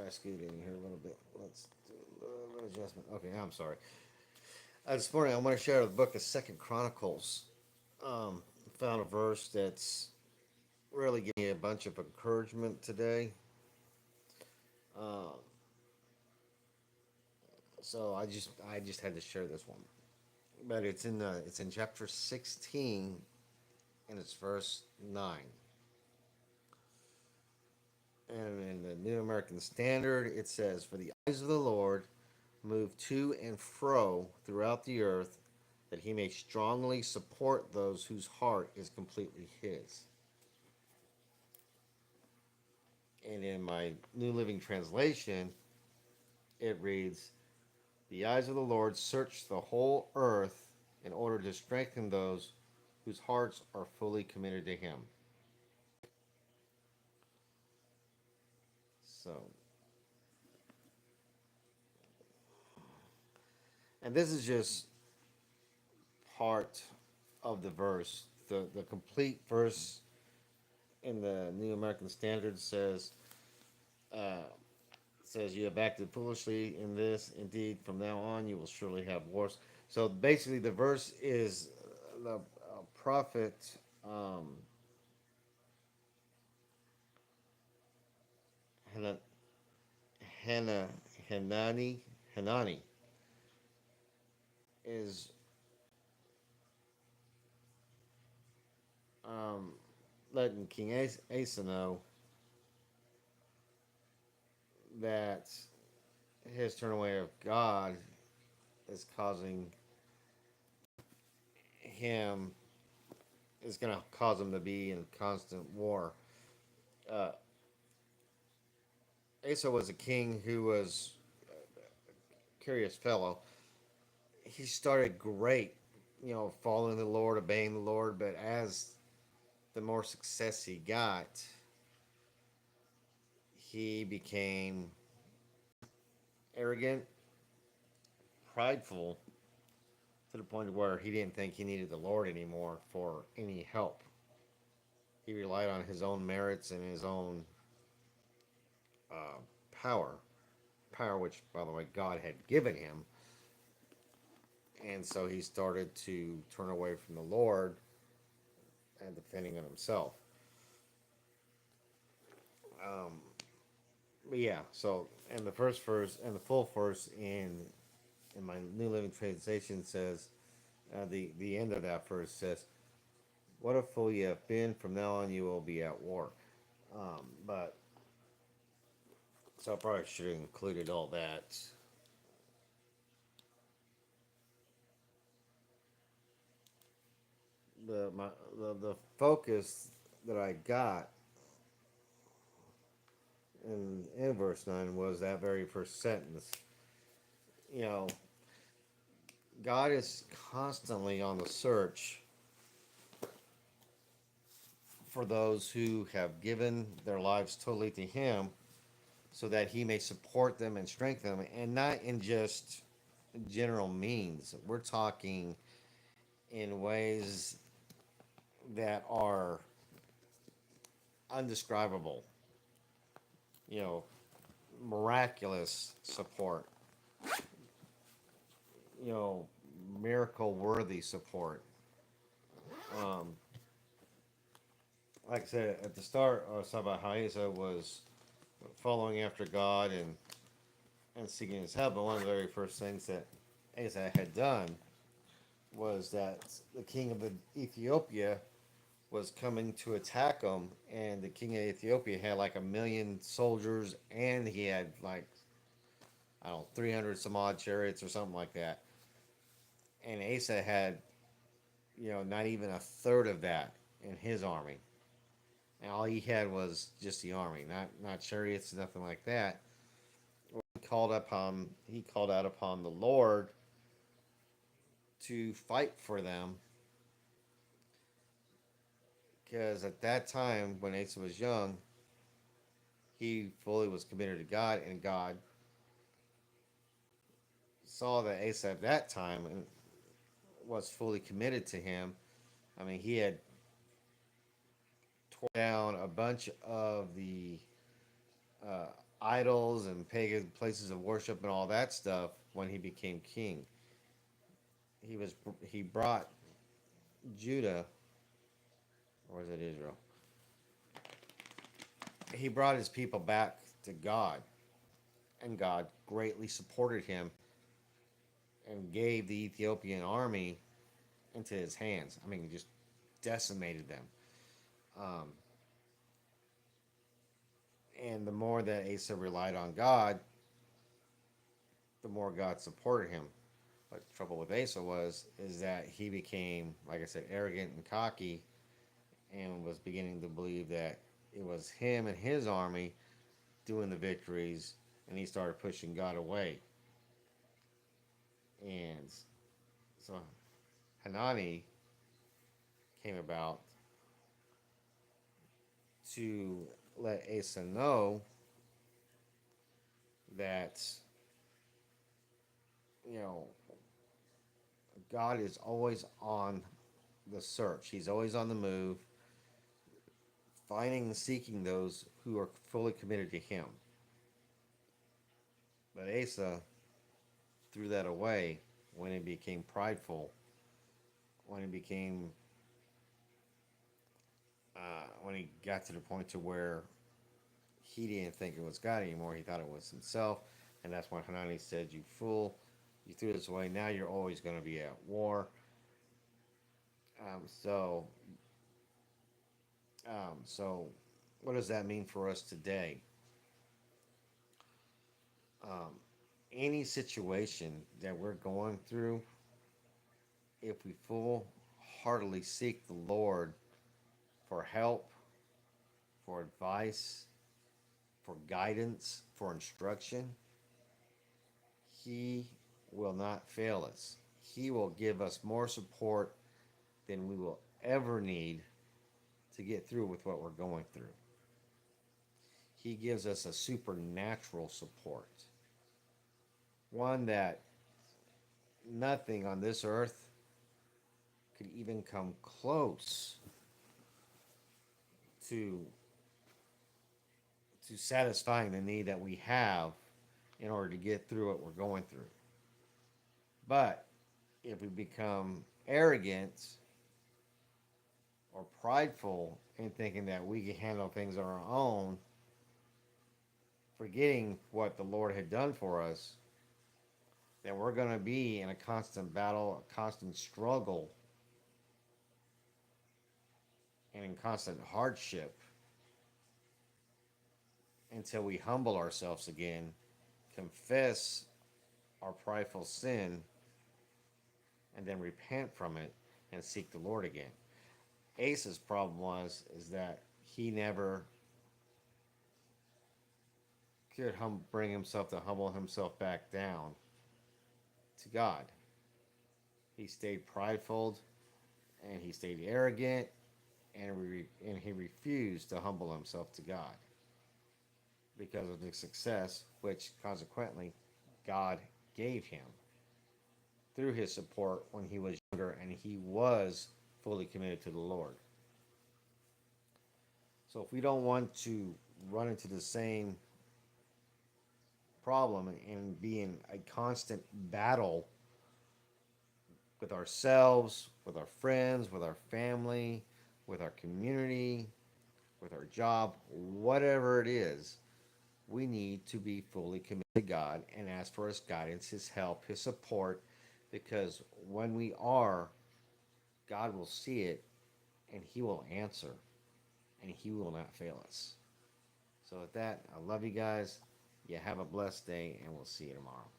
try to scoot in here a little bit. Let's do a little adjustment. Okay, I'm sorry. This morning I want to share the book of Second Chronicles. Found a verse that's really giving me a bunch of encouragement today. Uh, so I just had to share this one. But it's in chapter 16 and it's verse 9. And in the New American Standard it says, "For the eyes of the Lord move to and fro throughout the earth, that he may strongly support those whose heart is completely his." And in my New Living Translation, it reads, "The eyes of the Lord search the whole earth in order to strengthen those whose hearts are fully committed to him." So, and this is just part of the verse. The complete verse in the New American Standard uh, says, "You have acted foolishly in this. Indeed, from now on, you will surely have wars." So basically, the verse is the prophet Hana, Hana, Hanani is um, letting King Asa know that his turn away of God is causing him is going to cause him to be in constant war. Uh, Asa was a king who was a curious fellow. He started great, following the Lord, obeying the Lord, but as the more success he got, he became arrogant, prideful, to the point where he didn't think he needed the Lord anymore for any help. He relied on his own merits and his own uh, power, power which, by the way, God had given him. And so he started to turn away from the Lord and depending on himself. Um, but yeah, so and the first verse and the full verse in my New Living Translation says, the end of that verse says, "What a fool you have been! From now on, you will be at war." But so I probably should have included all that. The focus that I got in verse 9 was that very first sentence. You know, God is constantly on the search for those who have given their lives totally to Him, so that He may support them and strengthen them, and not in just general means. We're talking in ways that are undescribable, you know, miraculous support, miracle worthy support. Um, like I said at the start, I was talking about how Asa was following after God and seeking his help. But one of the very first things that Asa had done was that the king of Ethiopia was coming to attack him, and the king of Ethiopia had like 1 million soldiers, and he had like, I don't know, 300 some odd chariots or something like that. And Asa had, not even a third of that in his army. And all he had was just the army, not chariots, nothing like that. He called out upon the Lord to fight for them, because at that time when Asa was young, he fully was committed to God, and God saw that Asa at that time and was fully committed to him. I mean, he had torn down a bunch of the uh, idols and pagan places of worship and all that stuff when he became king. He brought Judah, or was it Israel? He brought his people back to God, and God greatly supported him and gave the Ethiopian army into his hands. I mean, he just decimated them. Um, and the more that Asa relied on God, the more God supported him. But the trouble with Asa is that he became, like I said, arrogant and cocky, and was beginning to believe that it was him and his army doing the victories, and he started pushing God away. And so Hanani came about to let Asa know that, you know, God is always on the search. He's always on the move, finding and seeking those who are fully committed to Him. But Asa threw that away when he became prideful, when he became, when he got to the point to where he didn't think it was God anymore. He thought it was himself, and that's when Hanani said, "You fool! You threw this away. Now you're always going to be at war." Um, so, so, what does that mean for us today? Um, any situation that we're going through, if we full heartedly seek the Lord for help, for advice, for guidance, for instruction, He will not fail us. He will give us more support than we will ever need to get through with what we're going through. He gives us a supernatural support, one that nothing on this earth could even come close to satisfying the need that we have in order to get through what we're going through. But if we become arrogant or prideful in thinking that we can handle things on our own, forgetting what the Lord had done for us, then we're going to be in a constant battle, a constant struggle, and in constant hardship until we humble ourselves again, confess our prideful sin, and then repent from it and seek the Lord again. Asa's problem is that he never could bring himself to humble himself back down to God. He stayed prideful, and he stayed arrogant, and he refused to humble himself to God because of the success which consequently God gave him through his support when he was younger and he was fully committed to the Lord. So if we don't want to run into the same problem and be in a constant battle with ourselves, with our friends, with our family, with our community, with our job, whatever it is, we need to be fully committed to God and ask for His guidance, His help, His support, because when we are, God will see it and He will answer and He will not fail us. So, with that, I love you guys. You have a blessed day, and we'll see you tomorrow.